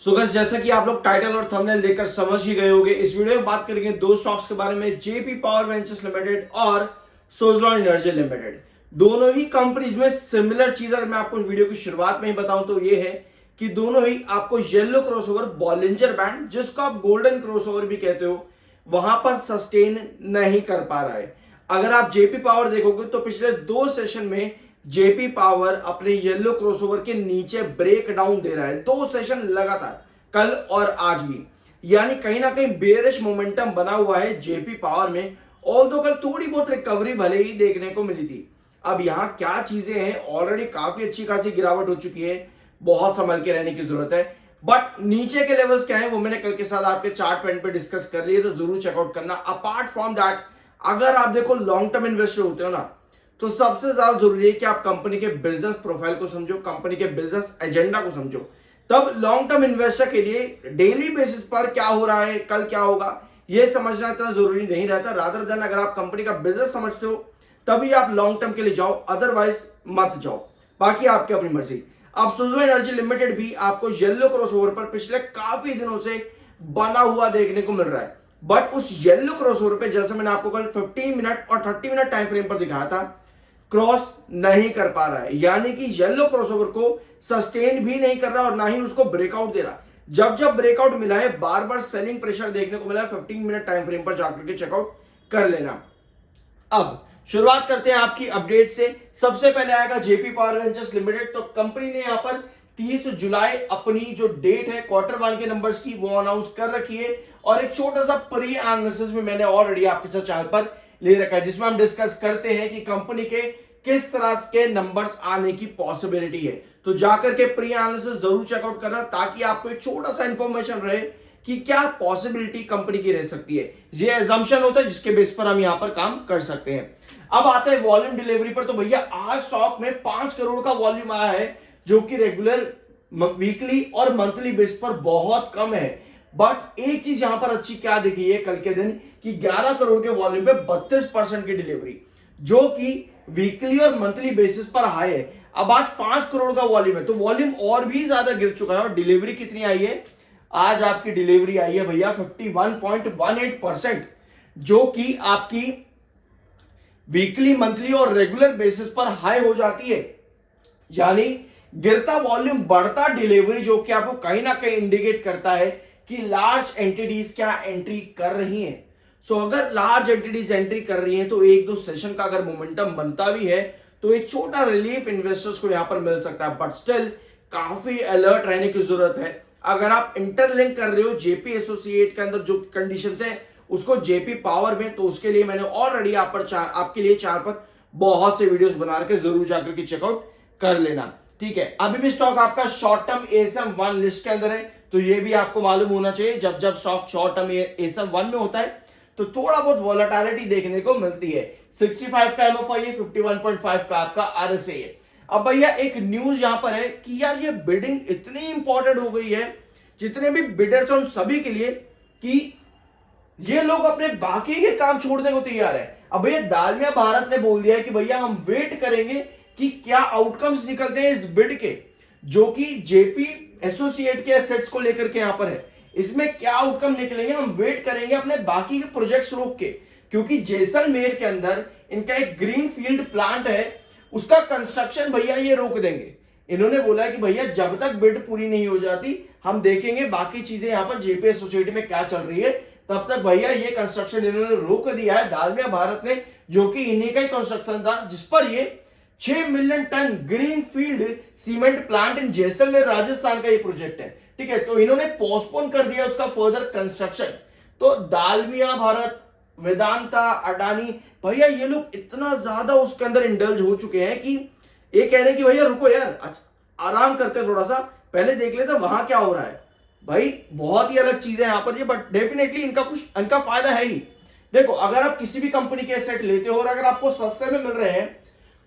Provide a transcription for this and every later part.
So guys, जैसा कि आप लोग टाइटल और थंबनेल देखकर समझ ही गए होंगे, इस वीडियो में बात करेंगे दो स्टॉक्स के बारे में, जेपी पावर वेंचर्स लिमिटेड और सुज़लोन एनर्जी लिमिटेड। दोनों ही कंपनीज में सिमिलर चीज अगर मैं आपको वीडियो की शुरुआत में ही बताऊं तो ये है कि दोनों ही आपको येलो क्रॉसओवर बॉलिंजर बैंड, जिसको आप गोल्डन क्रॉसओवर भी कहते हो, वहां पर सस्टेन नहीं कर पा रहा है। अगर आप जेपी पावर देखोगे तो पिछले दो सेशन में जेपी पावर अपने येलो क्रॉसओवर के नीचे ब्रेक डाउन दे रहा है, दो सेशन लगातार, कल और आज भी। यानी कहीं ना कहीं बेरिश मोमेंटम बना हुआ है जेपी पावर में। ऑल्दो कल थोड़ी बहुत रिकवरी भले ही देखने को मिली थी। अब यहां क्या चीजें हैं, ऑलरेडी काफी अच्छी खासी गिरावट हो चुकी है, बहुत संभल के रहने की जरूरत है। बट नीचे के लेवल्स क्या है वो मैंने कल के साथ आपके चार्ट पैंट पे डिस्कस कर लिए, तो जरूर चेकआउट करना। अपार्ट फ्रॉम दैट, अगर आप देखो लॉन्ग टर्म इन्वेस्टर होते हो ना, तो सबसे ज्यादा जरूरी है कि आप कंपनी के बिजनेस प्रोफाइल को समझो, कंपनी के बिजनेस एजेंडा को समझो। तब लॉन्ग टर्म इन्वेस्टर के लिए डेली बेसिस पर क्या हो रहा है, कल क्या होगा, यह समझना इतना जरूरी नहीं रहता। रादर देन अगर आप कंपनी का बिजनेस समझते हो तभी आप लॉन्ग टर्म के लिए जाओ, अदरवाइज मत जाओ। बाकी आपकी अपनी मर्जी। अब सुज़लोन एनर्जी लिमिटेड भी आपको येलो क्रॉसओवर पर पिछले काफी दिनों से बना हुआ देखने को मिल रहा है। बट उस येलो क्रॉसओवर पे, जैसे मैंने आपको कल 15 मिनट और 30 मिनट टाइम फ्रेम पर दिखाया था, क्रॉस नहीं कर पा रहा है। यानी कि येलो क्रॉसओवर को सस्टेन भी नहीं कर रहा और ना ही उसको ब्रेकआउट दे रहा। जब जब ब्रेकआउट मिला है, बार बार सेलिंग प्रेशर देखने को मिला है। 15 मिनट टाइम फ्रेम पर जाकर के चेकआउट कर लेना। अब शुरुआत करते हैं आपकी अपडेट से। सबसे पहले आएगा जेपी पावर वेंचर्स लिमिटेड। तो कंपनी ने यहां पर 30 जुलाई अपनी जो डेट है क्वार्टर वन के नंबर्स की वो अनाउंस कर रखी है, और एक छोटा सा प्री एनालिसिस में मैंने ऑलरेडी आपके साथ चैनल पर ले रखा है, जिसमें हम डिस्कस करते हैं कि कंपनी के किस तरह के नंबर्स आने की पॉसिबिलिटी है। तो जाकर के प्री एनालिसिस जरूर चेकआउट करना, ताकि आपको एक छोटा सा इंफॉर्मेशन रहे कि क्या पॉसिबिलिटी कंपनी की रह सकती है। ये एजम्पशन होता है जिसके बेस पर हम यहां पर काम कर सकते हैं। अब आते हैं वॉल्यूम डिलीवरी पर। तो भैया आज स्टॉक में 5 करोड़ का वॉल्यूम आया है, जो कि रेगुलर वीकली और मंथली बेस पर बहुत कम है। बट एक चीज यहां पर अच्छी क्या दिखी है कल के दिन, कि 11 करोड़ के वॉल्यूम पे 32% की डिलीवरी, जो कि वीकली और मंथली बेसिस पर हाई है। अब आज 5 करोड़ का वॉल्यूम है, तो वॉल्यूम और भी ज्यादा गिर चुका है। और डिलीवरी कितनी आई है, आज आपकी डिलीवरी आई है भैया 51.18%, जो कि आपकी वीकली, मंथली और रेगुलर बेसिस पर हाई हो जाती है। यानी गिरता वॉल्यूम, बढ़ता डिलीवरी, जो कि आपको कहीं ना कहीं इंडिकेट करता है कि लार्ज एंटिटीज क्या एंट्री कर रही हैं। सो अगर लार्ज एंटिटीज एंट्री कर रही हैं तो एक दो सेशन का अगर मोमेंटम बनता भी है तो एक छोटा रिलीफ इन्वेस्टर्स को यहां पर मिल सकता है। बट स्टिल काफी अलर्ट रहने की जरूरत है। अगर आप इंटरलिंक कर रहे हो जेपी एसोसिएट के अंदर जो कंडीशंस है उसको जेपी पावर में, तो उसके लिए मैंने ऑलरेडी आपके लिए चैनल पर बहुत से वीडियोस बना के जरूर जाकर के चेकआउट कर लेना। ठीक है, अभी भी स्टॉक आपका शॉर्ट टर्म एएसएम 1 लिस्ट के अंदर है, तो ये भी आपको मालूम होना चाहिए। जब जब स्टॉक शॉर्ट टर्म एएसएम 1 में होता है तो थोड़ा बहुत वॉलेटिलिटी देखने को मिलती है। 65 का एमएफआई है, 51.5 का आपका आरएसआई है। अब भैया एक न्यूज यहां पर है कि यार ये बिडिंग इतनी इंपॉर्टेंट हो गई है जितने भी बिडर्स हैं उन सभी के लिए, कि ये लोग अपने बाकी के काम छोड़ने को तैयार है। अब भैया दालमिया भारत ने बोल दिया है कि भैया हम वेट करेंगे कि क्या आउटकम्स निकलते हैं इस बिड के, जो कि जेपी एसोसिएट के एसेट्स को लेकर के यहां पर है। इसमें क्या आउटकम निकलेंगे हम वेट करेंगे अपने बाकी के प्रोजेक्ट्स रोक के, क्योंकि जैसलमेर के अंदर इनका एक ग्रीन फील्ड प्लांट है, उसका कंस्ट्रक्शन भैया ये रोक देंगे। इन्होंने बोला कि भैया जब तक बिड पूरी नहीं हो जाती हम देखेंगे बाकी चीजें यहां पर जेपी एसोसिएट में क्या चल रही है, तब तक भैया ये कंस्ट्रक्शन इन्होंने रोक दिया है दालमिया भारत ने, जो कि इन्हीं का ही कंस्ट्रक्शन था, जिस पर ये 6 million tonne green field cement plant in Jaisalmer Rajasthan का ये प्रोजेक्ट है। ठीक है, तो इन्होंने पोस्टपोन कर दिया उसका फर्दर कंस्ट्रक्शन। तो दालमिया भारत, वेदांता, अडानी, भैया ये लोग इतना ज्यादा उसके अंदर इंडल्ज हो चुके हैं कि ये कह रहे हैं कि भैया रुको यार, आराम करते हैं, थोड़ा सा पहले देख लेते हैं वहां क्या हो रहा है। भाई बहुत ही अलग चीज है यहां पर ये, बट डेफिनेटली इनका फायदा है ही। देखो, अगर आप किसी भी कंपनी के एसेट लेते हो और अगर आपको सस्ते में मिल रहे हैं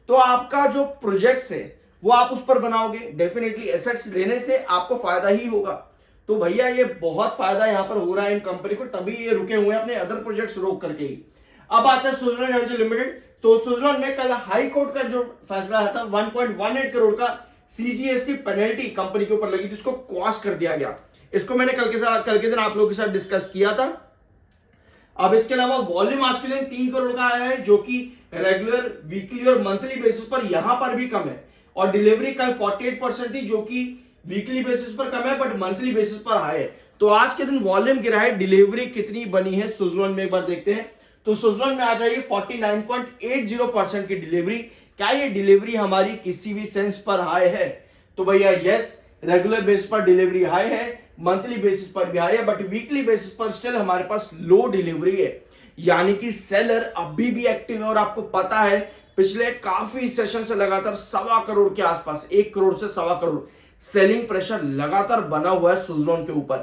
तो आपका जो प्रोजेक्ट्स है वो आप उस पर बनाओगे, डेफिनेटली एसेट्स लेने से आपको फायदा ही होगा। तो भैया ये बहुत फायदा यहां पर हो रहा है इन कंपनी को, तभी ये रुके हुए हैं अपने अदर प्रोजेक्ट्स रोक करके ही। अब आता है सुज़लोन एनर्जी लिमिटेड। तो सुज़लोन में कल हाई कोर्ट का जो फैसला आया था, 1.18 करोड़ का सीजीएसटी पेनल्टी कंपनी के ऊपर लगी थी, उसको क्वाश कर दिया गया। इसको मैंने कल के दिन आप लोगों के साथ डिस्कस किया था। अब इसके अलावा वॉल्यूम आज के दिन 3 करोड़ का आया है, जो कि रेगुलर, वीकली और मंथली बेसिस पर यहां पर भी कम है। और डिलीवरी कल 48% थी, जो कि वीकली बेसिस पर कम है बट मंथली बेसिस पर हाई है। तो आज के दिन वॉल्यूम गिरा है, डिलीवरी कितनी बनी है सुज़लोन में एक बार देखते हैं। तो सुज़लोन में आ जाइए 49.80% की डिलीवरी। क्या ये डिलीवरी हमारी किसी भी सेंस पर हाई है? तो भैया यस, रेगुलर बेसिस पर डिलीवरी हाई है, मंथली बेसिस पर भी हाई है, बट वीकली बेसिस पर स्टिल हमारे पास लो डिलीवरी है। यानी कि सेलर अभी भी एक्टिव है। और आपको पता है पिछले काफी सेशन से लगातार 1.25 करोड़ के आसपास, 1 करोड़ से 1.25 करोड़ सेलिंग प्रेशर लगातार बना हुआ है सुज़लोन के ऊपर।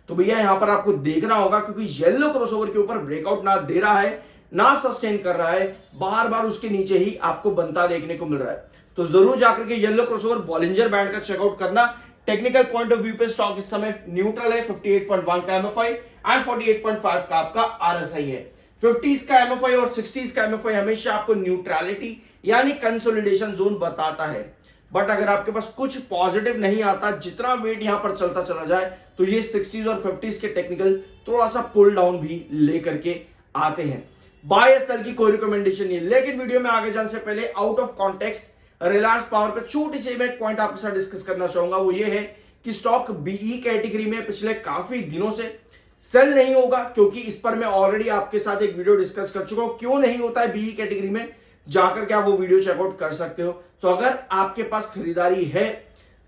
तो भैया यहां पर आपको देखना होगा, क्योंकि येलो क्रॉसओवर के ऊपर ब्रेकआउट ना दे रहा है, ना सस्टेन कर रहा है, बार बार उसके नीचे ही आपको बनता देखने को मिल रहा है। तो जरूर जाकर के येलो क्रॉसओवर बॉलिंजर बैंड का चेकआउट करना। टेक्निकल पॉइंट ऑफ व्यू पे स्टॉक इस समय न्यूट्रल है, 58.1 का एमएफआई एंड 48.5 का आपका आरएसआई है। 50s का एमएफआई और 60s का एमएफआई हमेशा आपको न्यूट्रलिटी यानी कंसोलिडेशन जोन बताता है। बट अगर आपके पास कुछ पॉजिटिव नहीं आता, जितना वेट यहां पर चलता चला जाए, तो ये 60s और 50s के टेक्निकल थोड़ा सा पुल डाउन भी लेकर के आते हैं। बाय या सेल की कोई रिकमेंडेशन नहीं है। लेकिन वीडियो में आगे जाने से पहले out of context Reliance power पे छोटी सी मैं एक पॉइंट आपके साथ डिस्कस करना चाहूंगा। वो ये है कि स्टॉक बीई कैटेगरी में पिछले काफी दिनों से सेल नहीं होगा, क्योंकि इस पर मैं ऑलरेडी आपके साथ एक वीडियो डिस्कस कर चुका हूं। क्यों नहीं होता है बीई कैटेगरी में, जाकर के आप वो वीडियो चेकआउट कर सकते हो। तो अगर आपके पास खरीदारी है,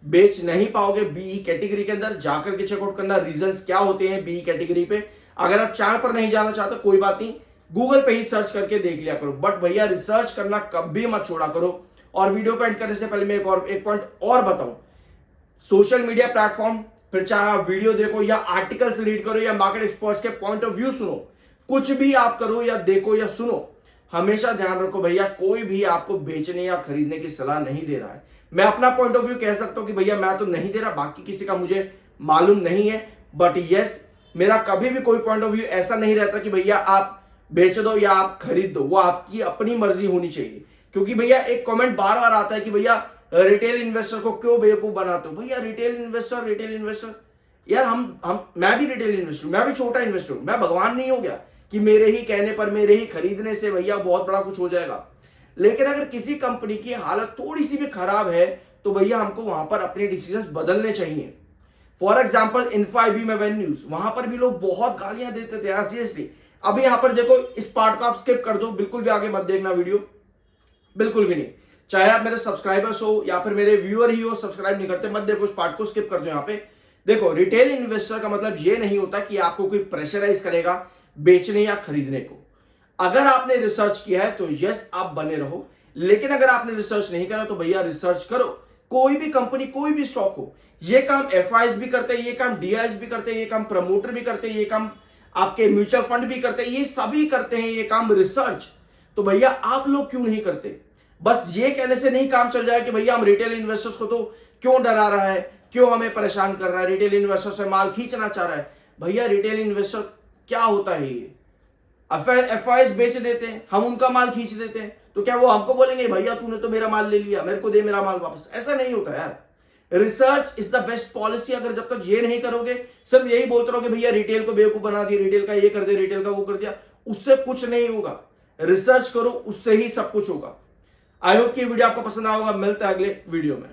बेच नहीं पाओगे बीई कैटेगरी के अंदर, जाकर के चेकआउट करना रीजंस क्या होते हैं बीई कैटेगरी पे। अगर आप चैनल पर नहीं जाना चाहते कोई बात नहीं, गूगल पे ही सर्च करके देख लिया करो, बट भैया रिसर्च करना कभी मत छोड़ा करो। और वीडियो को एंड करने से पहले मैं एक पॉइंट और बताऊं, सोशल मीडिया प्लेटफॉर्म, फिर चाहे आप वीडियो देखो या आर्टिकल्स रीड करो या मार्केट एक्सपर्ट्स के पॉइंट ऑफ व्यू सुनो, कुछ भी आप करो या देखो या सुनो, हमेशा ध्यान रखो भैया कोई भी आपको बेचने या खरीदने की सलाह नहीं दे रहा है। मैं अपना पॉइंट ऑफ व्यू कह सकता हूं कि भैया मैं तो नहीं दे रहा, बाकी किसी का मुझे मालूम नहीं है, बट यस मेरा कभी भी कोई पॉइंट ऑफ व्यू ऐसा नहीं रहता कि भैया आप बेच दो या आप खरीद दो। वो आपकी अपनी मर्जी होनी चाहिए। क्योंकि भैया एक कमेंट बार बार आता है कि भैया रिटेल इन्वेस्टर को क्यों बेवकूफ बनाते हो। भैया रिटेल इन्वेस्टर यार, मैं भी रिटेल इन्वेस्टर, मैं भी छोटा इन्वेस्टर हूं। मैं भगवान नहीं हो गया कि मेरे ही कहने पर, मेरे ही खरीदने से भैया बहुत बड़ा कुछ हो जाएगा। लेकिन अगर किसी कंपनी की हालत थोड़ी सी भी खराब है, तो भैया हमको वहां पर अपने डिसीजन बदलने चाहिए। फॉर एग्जाम्पल इन्फाईबी में वेन्यूज, वहां पर भी लोग बहुत गालियां देते थे यार, सीरियसली। अभी यहां पर देखो, इस पार्ट को आप स्किप कर दो, बिल्कुल भी आगे मत देखना वीडियो, बिल्कुल भी नहीं। चाहे आप मेरे सब्सक्राइबर्स हो या फिर मेरे व्यूअर ही हो, सब्सक्राइब नहीं करते मत देखो, इस पार्ट को स्किप कर दो। यहाँ पे देखो, रिटेल इन्वेस्टर का मतलब ये नहीं होता कि आपको कोई प्रेशराइज करेगा बेचने या खरीदने को। अगर आपने रिसर्च किया है तो यस आप बने रहो, लेकिन अगर आपने रिसर्च नहीं करा तो भैया रिसर्च करो। कोई भी कंपनी, कोई भी स्टॉक हो, ये काम एफआईज भी करते हैं, ये काम डीआईज भी करते हैं, ये काम प्रमोटर भी करते हैं, ये काम आपके म्यूचुअल फंड भी करते हैं, ये सभी करते हैं ये काम रिसर्च। तो भैया आप लोग क्यों नहीं करते? बस ये कहने से नहीं काम चल जाए कि भैया हम रिटेल इन्वेस्टर्स को तो क्यों डरा रहा है, क्यों हमें परेशान कर रहा है, रिटेल इन्वेस्टर से माल खींचना चाह रहा है। भैया रिटेल इन्वेस्टर क्या होता है? ये एफआईज बेच देते हैं, हम उनका माल खींच देते हैं, तो क्या वो हमको बोलेंगे भैया तूने तो मेरा माल ले लिया, मेरे को दे मेरा माल वापस? ऐसा नहीं होता यार। Research is the best policy. अगर जब तक ये नहीं करोगे, सिर्फ यही बोलते रहोगे भैया रिटेल को बेवकूफ बना दिया, रिटेल का ये कर दे, रिटेल का वो कर दिया, उससे कुछ नहीं होगा। रिसर्च करो, उससे ही सब कुछ होगा। आई होप कि वीडियो आपको पसंद आएगा। मिलता है अगले वीडियो में।